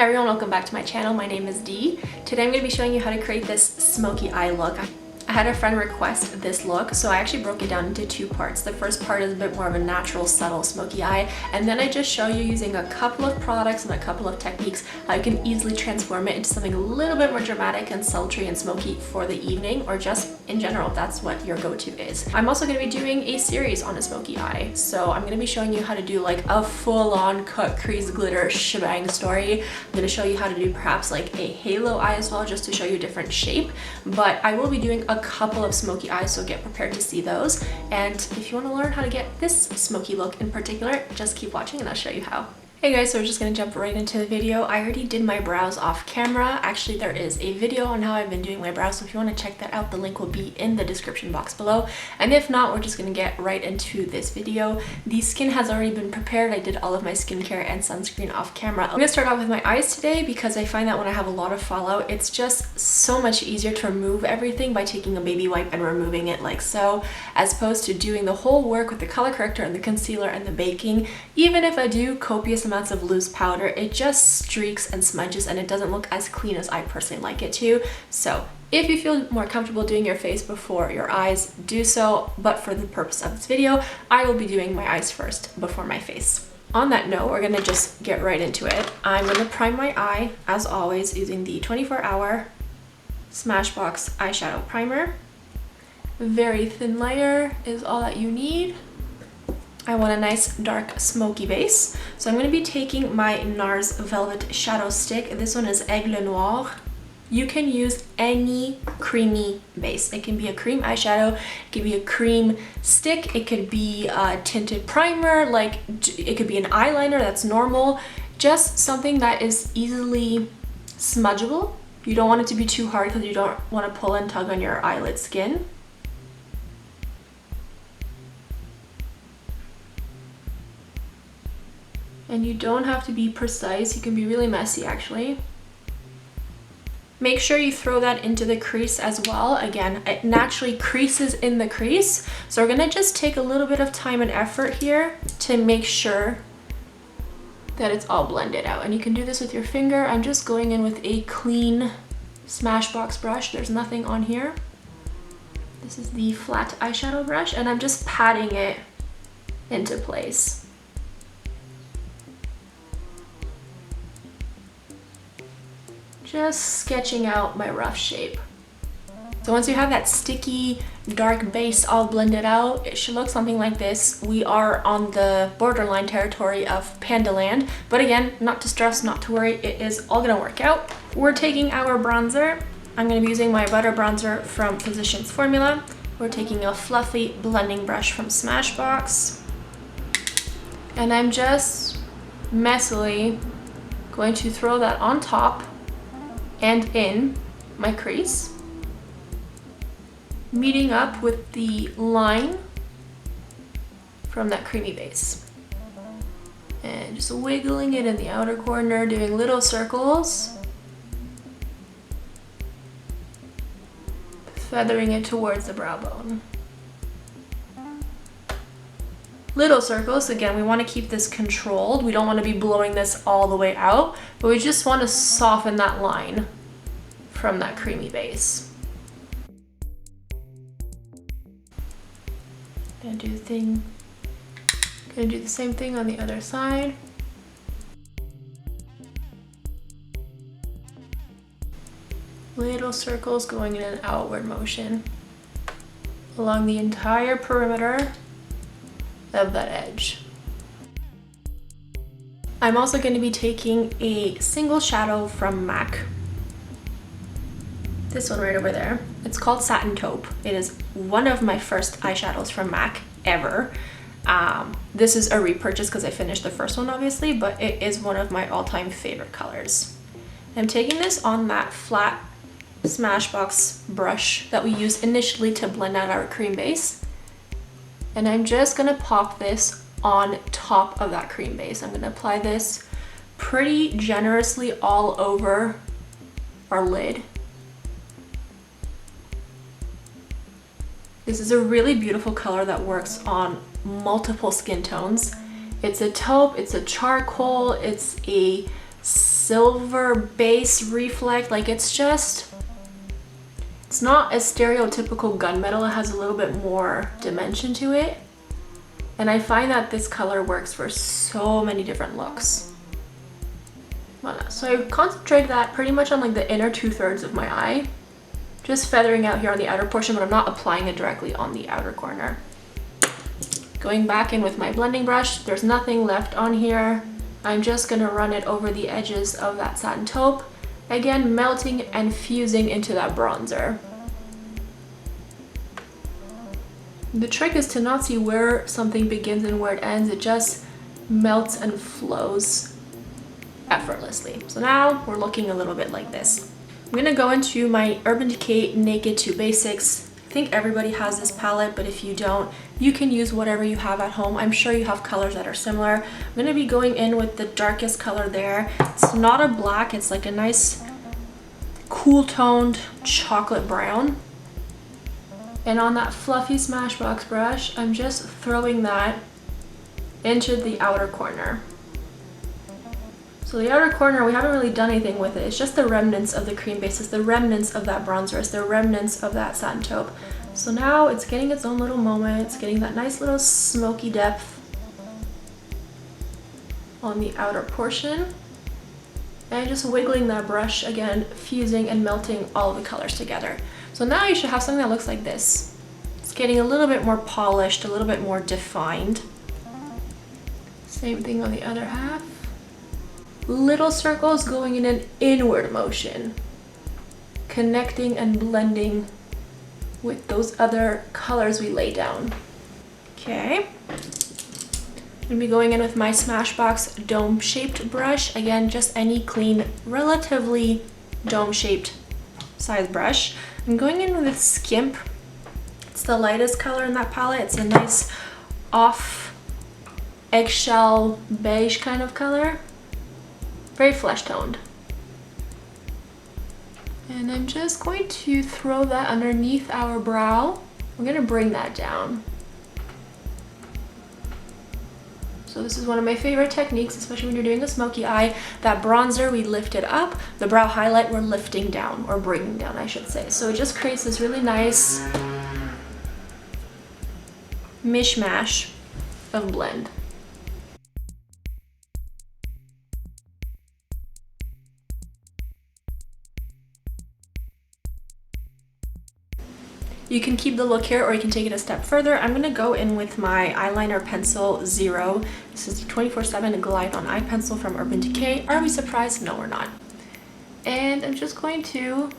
Hey everyone, welcome back to my channel. My name is Dee. Today I'm going to be showing you how to create this smoky eye look. I had a friend request this look, so I actually broke it down into two parts. The first part is a bit more of a natural, subtle smoky eye, and then I just show you using a couple of products and a couple of techniques how you can easily transform it into something a little bit more dramatic and sultry and smoky for the evening, or just in general if that's what your go-to is. I'm also going to be doing a series on a smoky eye, so I'm going to be showing you how to do like a full-on cut crease glitter shebang story. I'm going to show you how to do perhaps like a halo eye as well, just to show you a different shape, but I will be doing a couple of smoky eyes, so get prepared to see those. And if you want to learn how to get this smoky look in particular, just keep watching and I'll show you how. Hey guys, so we're just gonna jump right into the video. I already did my brows off camera. Actually, there is a video on how I've been doing my brows, so if you want to check that out, the link will be in the description box below. And if not, we're just gonna get right into this video. The skin has already been prepared. I did all of my skincare and sunscreen off camera. I'm gonna start off with my eyes today because I find that when I have a lot of fallout, it's just so much easier to remove everything by taking a baby wipe and removing it like so, as opposed to doing the whole work with the color corrector and the concealer and the baking. Even if I do copious amounts of loose powder, it just streaks and smudges and it doesn't look as clean as I personally like it to. So if you feel more comfortable doing your face before your eyes, do so, but for the purpose of this video, I will be doing my eyes first before my face. On that note, we're gonna just get right into it. I'm gonna prime my eye, as always, using the 24-hour Smashbox eyeshadow primer. Very thin layer is all that you need. I want a nice dark smoky base, so I'm going to be taking my NARS Velvet Shadow Stick. This one is Aigle Noir. You can use any creamy base. It can be a cream eyeshadow, it could be a cream stick, it could be a tinted primer, like it could be an eyeliner that's normal. Just something that is easily smudgeable. You don't want it to be too hard because you don't want to pull and tug on your eyelid skin. And you don't have to be precise, you can be really messy actually. Make sure you throw that into the crease as well. Again, it naturally creases in the crease, so we're gonna just take a little bit of time and effort here to make sure that it's all blended out. And you can do this with your finger. I'm just going in with a clean Smashbox brush. There's nothing on here. This is the flat eyeshadow brush, and I'm just patting it into place. Just sketching out my rough shape. So once you have that sticky dark base all blended out, it should look something like this. We are on the borderline territory of Panda Land, but again, not to stress, not to worry, it is all gonna work out. We're taking our bronzer. I'm gonna be using my butter bronzer from Physicians Formula. We're taking a fluffy blending brush from Smashbox, and I'm just messily going to throw that on top and in my crease, meeting up with the line from that creamy base. And just wiggling it in the outer corner, doing little circles, feathering it towards the brow bone. Little circles. Again, we want to keep this controlled. We don't want to be blowing this all the way out, but we just want to soften that line from that creamy base. Gonna do the same thing on the other side. Little circles going in an outward motion along the entire perimeter of that edge. I'm also going to be taking a single shadow from MAC. This one right over there. It's called Satin Taupe. It is one of my first eyeshadows from MAC ever. This is a repurchase because I finished the first one obviously, but it is one of my all-time favorite colors. I'm taking this on that flat Smashbox brush that we used initially to blend out our cream base. And I'm just gonna pop this on top of that cream base. I'm gonna apply this pretty generously all over our lid. This is a really beautiful color that works on multiple skin tones. It's a taupe, it's a charcoal, it's a silver base reflect. Like it's not a stereotypical gunmetal. It has a little bit more dimension to it. And I find that this color works for so many different looks. Voila. So I concentrated that pretty much on like the inner 2/3 of my eye. Just feathering out here on the outer portion, but I'm not applying it directly on the outer corner. Going back in with my blending brush, there's nothing left on here. I'm just gonna run it over the edges of that satin taupe. Again, melting and fusing into that bronzer. The trick is to not see where something begins and where it ends. It just melts and flows effortlessly. So now we're looking a little bit like this. I'm gonna go into my Urban Decay Naked to Basics. I think everybody has this palette, but if you don't, you can use whatever you have at home. I'm sure you have colors that are similar. I'm gonna be going in with the darkest color there. It's not a black, it's like a nice cool toned chocolate brown. And on that fluffy Smashbox brush, I'm just throwing that into the outer corner. So the outer corner, we haven't really done anything with it. It's just the remnants of the cream base. It's the remnants of that bronzer. It's the remnants of that satin taupe. So now it's getting its own little moment. It's getting that nice little smoky depth on the outer portion. And just wiggling that brush again, fusing and melting all the colors together. So now you should have something that looks like this. It's getting a little bit more polished, a little bit more defined. Same thing on the other half. Little circles going in an inward motion, connecting and blending with those other colors we lay down. Okay. I'm gonna be going in with my Smashbox dome-shaped brush. Again, just any clean, relatively dome-shaped size brush. I'm going in with Skimp. It's the lightest color in that palette. It's a nice off eggshell beige kind of color. Very flesh toned. And I'm just going to throw that underneath our brow. I'm gonna bring that down. So this is one of my favorite techniques, especially when you're doing a smoky eye. That bronzer, we lift it up. The brow highlight, we're lifting down, or bringing down, I should say. So it just creates this really nice mishmash of blend. You can keep the look here or you can take it a step further. I'm gonna go in with my eyeliner pencil 0. This is the 24/7 Glide on Eye Pencil from Urban Decay. Are we surprised? No, we're not. And I'm just going to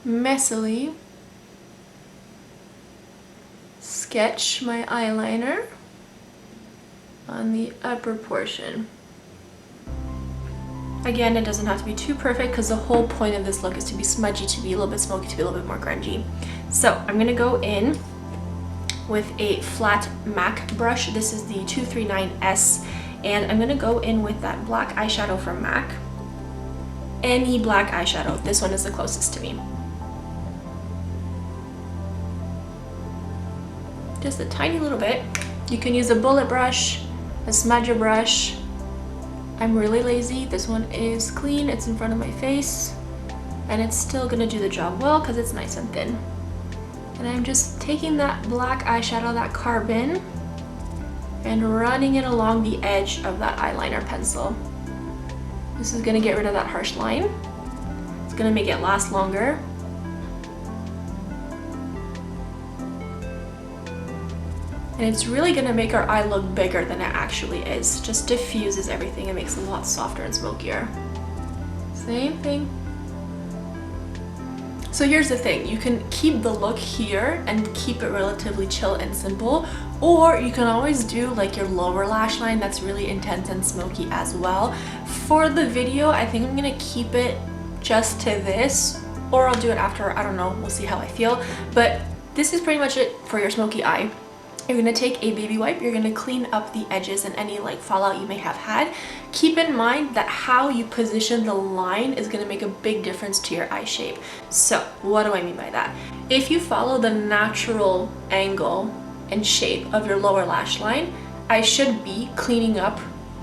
messily sketch my eyeliner on the upper portion. Again, it doesn't have to be too perfect because the whole point of this look is to be smudgy, to be a little bit smoky, to be a little bit more grungy. So I'm gonna go in with a flat MAC brush. This is the 239S, and I'm gonna go in with that black eyeshadow from MAC. Any black eyeshadow. This one is the closest to me. Just a tiny little bit. You can use a bullet brush, a smudger brush. I'm really lazy. This one is clean, it's in front of my face, and it's still gonna do the job well because it's nice and thin. And I'm just taking that black eyeshadow, that carbon, and running it along the edge of that eyeliner pencil. This is gonna get rid of that harsh line. It's gonna make it last longer. And it's really gonna make our eye look bigger than it actually is. Just diffuses everything and makes it a lot softer and smokier. Same thing. So here's the thing, you can keep the look here and keep it relatively chill and simple, or you can always do like your lower lash line that's really intense and smoky as well. For the video, I think I'm gonna keep it just to this, or I'll do it after, I don't know, we'll see how I feel. But this is pretty much it for your smoky eye. You're gonna take a baby wipe, you're gonna clean up the edges and any like fallout you may have had. Keep in mind that how you position the line is gonna make a big difference to your eye shape. So what do I mean by that? If you follow the natural angle and shape of your lower lash line, I should be cleaning up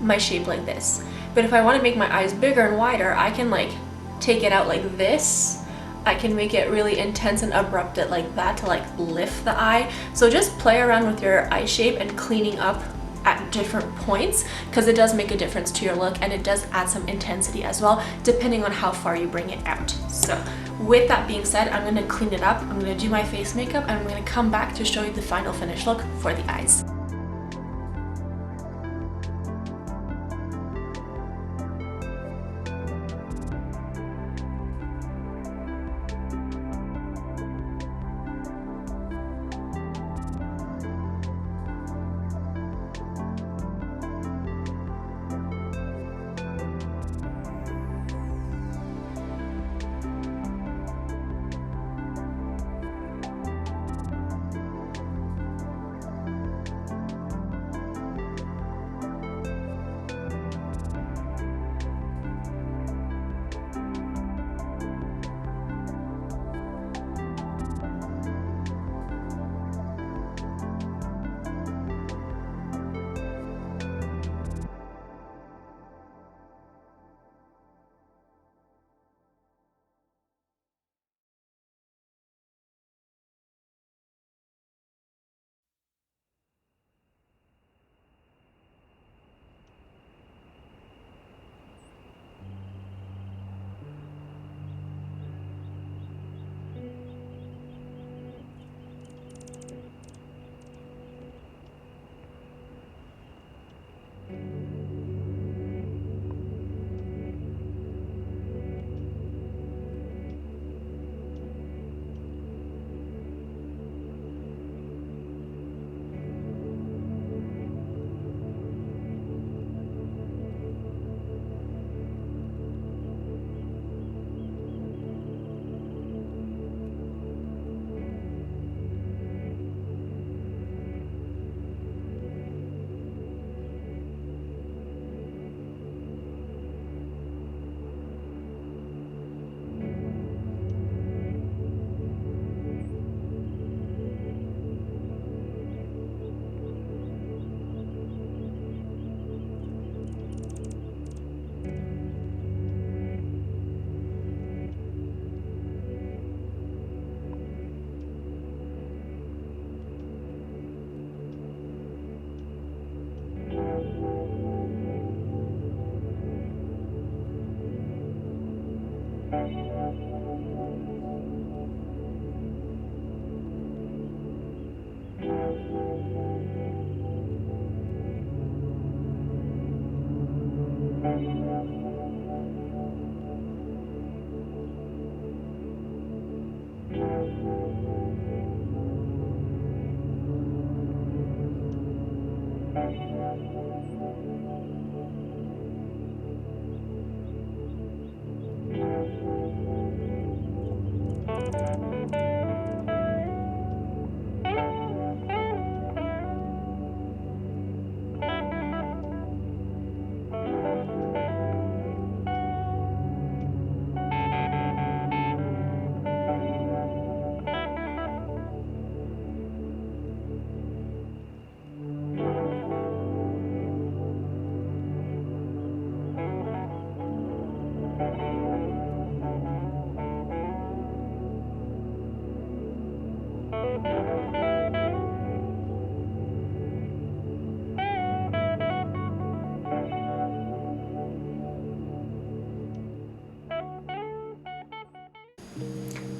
my shape like this. But if I want to make my eyes bigger and wider, I can like take it out like this. I can make it really intense and abrupt it like that to like lift the eye. So just play around with your eye shape and cleaning up at different points, because it does make a difference to your look, and it does add some intensity as well, depending on how far you bring it out. So with that being said, I'm going to clean it up, I'm going to do my face makeup, and I'm going to come back to show you the final finished look for the eyes.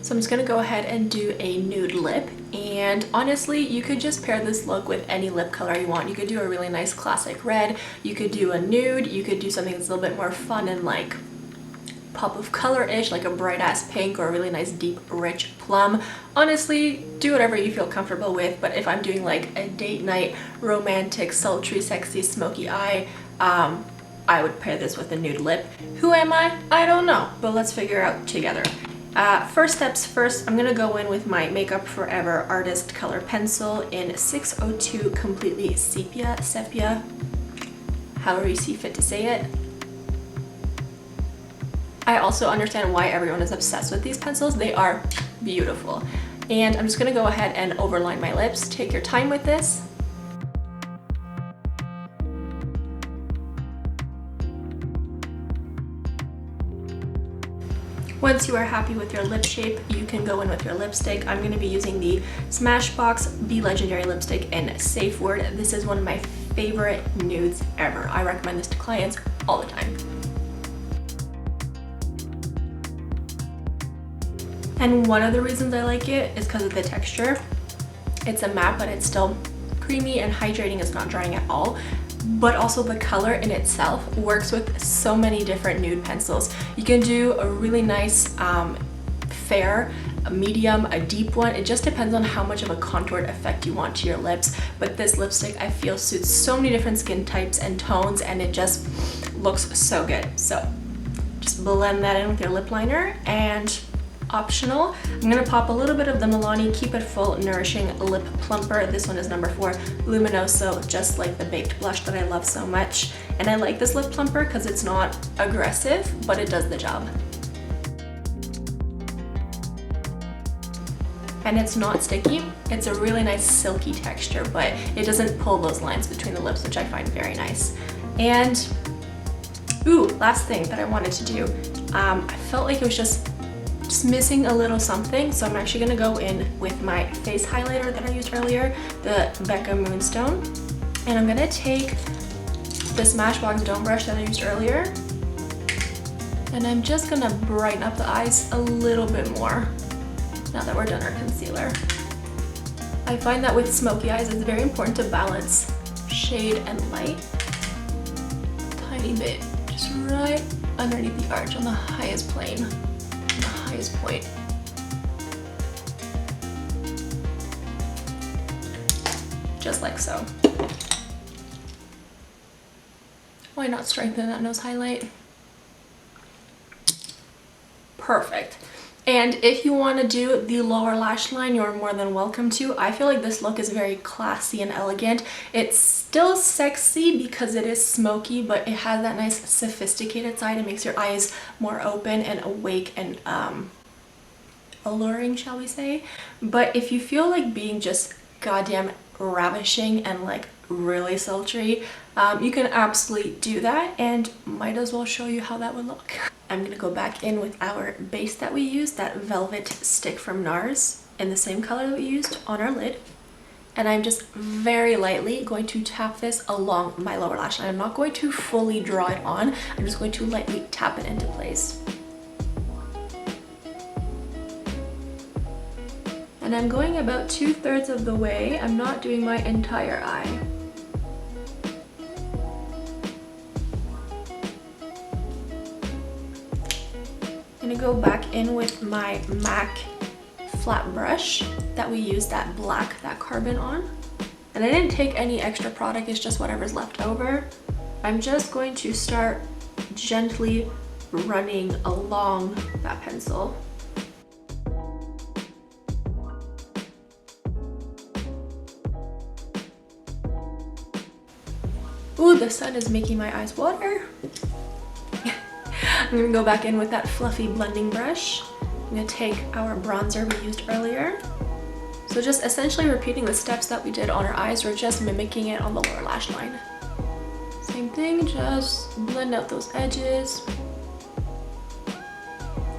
So I'm just gonna go ahead and do a nude lip, and honestly you could just pair this look with any lip color you want. You could do a really nice classic red, you could do a nude, you could do something that's a little bit more fun and like pop of color-ish, like a bright ass pink or a really nice deep rich plum. Honestly, do whatever you feel comfortable with, but if I'm doing like a date night, romantic, sultry, sexy, smoky eye, I would pair this with a nude lip. Who am I? I don't know, but let's figure out together. First steps first, I'm gonna go in with my Makeup Forever Artist Color Pencil in 602 Completely Sepia, however you see fit to say it. I also understand why everyone is obsessed with these pencils. They are beautiful. And I'm just gonna go ahead and overline my lips. Take your time with this. Once you are happy with your lip shape, you can go in with your lipstick. I'm going to be using the Smashbox The Legendary Lipstick in Safe Word. This is one of my favorite nudes ever. I recommend this to clients all the time. And one of the reasons I like it is because of the texture. It's a matte, but it's still creamy and hydrating. It's not drying at all. But also the color in itself works with so many different nude pencils. You can do a really nice fair, a medium, a deep one. It just depends on how much of a contoured effect you want to your lips. But this lipstick I feel suits so many different skin types and tones, and it just looks so good. So just blend that in with your lip liner, and optional, I'm gonna pop a little bit of the Milani Keep It Full Nourishing Lip Plumper. This one is number 4, Luminoso, just like the baked blush that I love so much. And I like this lip plumper because it's not aggressive, but it does the job. And it's not sticky. It's a really nice silky texture, but it doesn't pull those lines between the lips, which I find very nice. And, ooh, last thing that I wanted to do. I felt like it was just missing a little something, so I'm actually gonna go in with my face highlighter that I used earlier, the Becca Moonstone, and I'm gonna take the Smashbox Dome Brush that I used earlier, and I'm just gonna brighten up the eyes a little bit more now that we're done our concealer. I find that with smoky eyes, it's very important to balance shade and light. Tiny bit, just right underneath the arch on the highest plane. Point. Just like so. Why not strengthen that nose highlight? Perfect. And if you want to do the lower lash line, you're more than welcome to. I feel like this look is very classy and elegant. It's still sexy because it is smoky, but it has that nice sophisticated side. It makes your eyes more open and awake and alluring, shall we say. But if you feel like being just goddamn ravishing and like really sultry, you can absolutely do that, and might as well show you how that would look. I'm gonna go back in with our base that we used, that velvet stick from NARS, in the same color that we used on our lid. And I'm just very lightly going to tap this along my lower lash line. I'm not going to fully draw it on. I'm just going to lightly tap it into place. And I'm going about 2/3 of the way. I'm not doing my entire eye. I'm gonna go back in with my MAC flat brush that we used that black, that carbon on. And I didn't take any extra product, it's just whatever's left over. I'm just going to start gently running along that pencil. Ooh, the sun is making my eyes water. I'm gonna go back in with that fluffy blending brush. I'm gonna take our bronzer we used earlier. So just essentially repeating the steps that we did on our eyes, we're just mimicking it on the lower lash line. Same thing, just blend out those edges.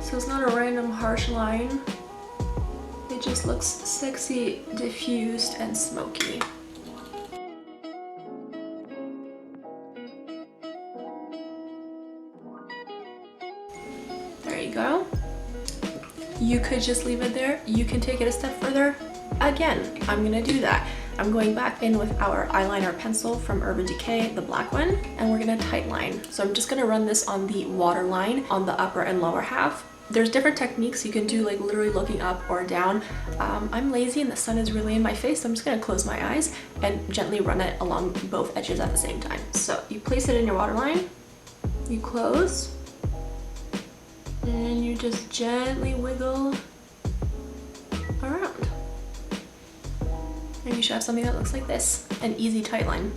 So it's not a random harsh line. It just looks sexy, diffused, and smoky. There you go. You could just leave it there. You can take it a step further. Again, I'm gonna do that. I'm going back in with our eyeliner pencil from Urban Decay, the black one, and we're gonna tight line. So I'm just gonna run this on the waterline on the upper and lower half. There's different techniques you can do, like literally looking up or down. I'm lazy and the sun is really in my face, so I'm just gonna close my eyes and gently run it along both edges at the same time. So you place it in your waterline, you close, and you just gently wiggle around. And you should have something that looks like this, an easy tight line.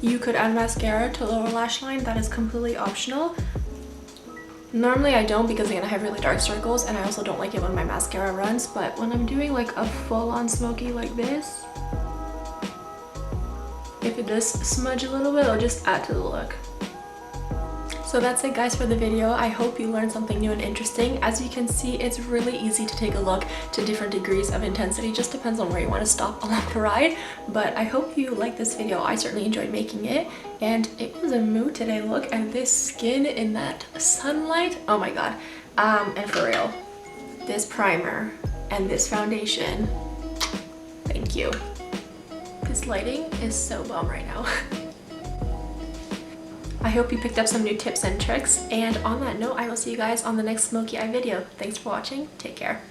You could add mascara to lower lash line, that is completely optional. Normally I don't, because again I have really dark circles and I also don't like it when my mascara runs, but when I'm doing like a full-on smoky like this, if it does smudge a little bit, it'll just add to the look. So that's it guys for the video. I hope you learned something new and interesting. As you can see, it's really easy to take a look to different degrees of intensity. Just depends on where you want to stop along the ride. But I hope you liked this video. I certainly enjoyed making it. And it was a mood today. Look at this skin in that sunlight. Oh my god. And for real, this primer and this foundation, thank you. This lighting is so bomb right now. I hope you picked up some new tips and tricks, and on that note, I will see you guys on the next Smokey Eye video. Thanks for watching. Take care.